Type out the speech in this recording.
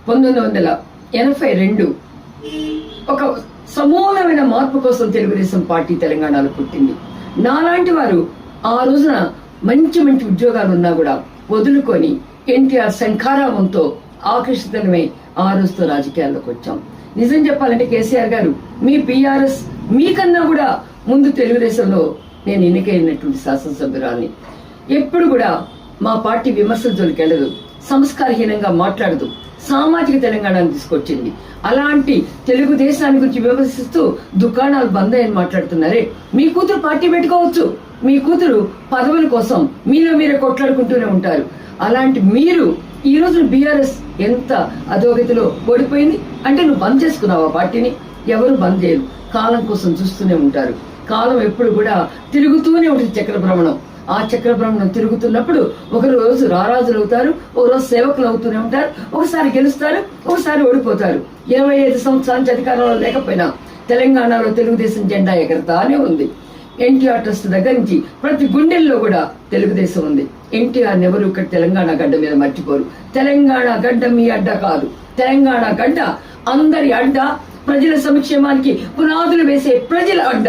1982 ఒక సమూలమైన మార్పు కోసం తెలుగుదేశం పార్టీ తెలంగాణలో పుట్టింది. నాలాంటి వారు ఆ రోజున మంచి మంచి ఉద్యోగాలు ఉన్నా కూడా వదులుకొని ఎన్టీఆర్ శంఖారావంతో ఆకర్షితమై ఆ రోజుతో రాజకీయాల్లోకి వచ్చాం. నిజం చెప్పాలంటే కేసీఆర్ గారు మీ బీఆర్ఎస్ మీకన్నా కూడా ముందు తెలుగుదేశంలో నేను ఎన్నికైనటువంటి శాసనసభ్యురాల్ని. ఎప్పుడు కూడా మా పార్టీ విమర్శల జోలికి వెళ్ళదు, సంస్కారహీనంగా మాట్లాడదు, సామాజిక తెలంగాణను తీసుకొచ్చింది. అలాంటి తెలుగుదేశాన్ని గురించి విమర్శిస్తూ దుకాణాలు బంద్ అని మాట్లాడుతున్నారే, మీ కూతురు పార్టీ పెట్టుకోవచ్చు, మీ కూతురు పదవుల కోసం మీలో మీరే కొట్లాడుకుంటూనే ఉంటారు. అలాంటి మీరు ఈ రోజు బీఆర్ఎస్ ఎంత అధోగతిలో ఓడిపోయింది అంటే నువ్వు బంద్ చేసుకున్నావు ఆ పార్టీని. ఎవరు బంద్ చేయరు, కాలం కోసం చూస్తూనే ఉంటారు. కాలం ఎప్పుడు కూడా తిరుగుతూనే ఉంటుంది, చక్ర భ్రమణం. ఆ చక్ర భ్రమణం తిరుగుతున్నప్పుడు ఒక రోజు రారాజులు అవుతారు, ఒక రోజు సేవకులు అవుతూనే ఉంటారు, ఒకసారి గెలుస్తారు, ఒకసారి ఓడిపోతారు. 25 సంవత్సరాల నుంచి అధికారంలో లేకపోయినా తెలంగాణలో తెలుగుదేశం జెండా ఎగరతానే ఉంది. ఎన్టీఆర్ ట్రస్ట్ దగ్గర నుంచి ప్రతి గుండెల్లో కూడా తెలుగుదేశం ఉంది. ఎన్టీఆర్ ఎవరు ఇక్కడ తెలంగాణ గడ్డ మీద మర్చిపోరు. తెలంగాణ గడ్డ మీ అడ్డ కాదు, తెలంగాణ గడ్డ అందరి అడ్డ, ప్రజల సంక్షేమానికి పునాదులు వేసే ప్రజల అడ్డ.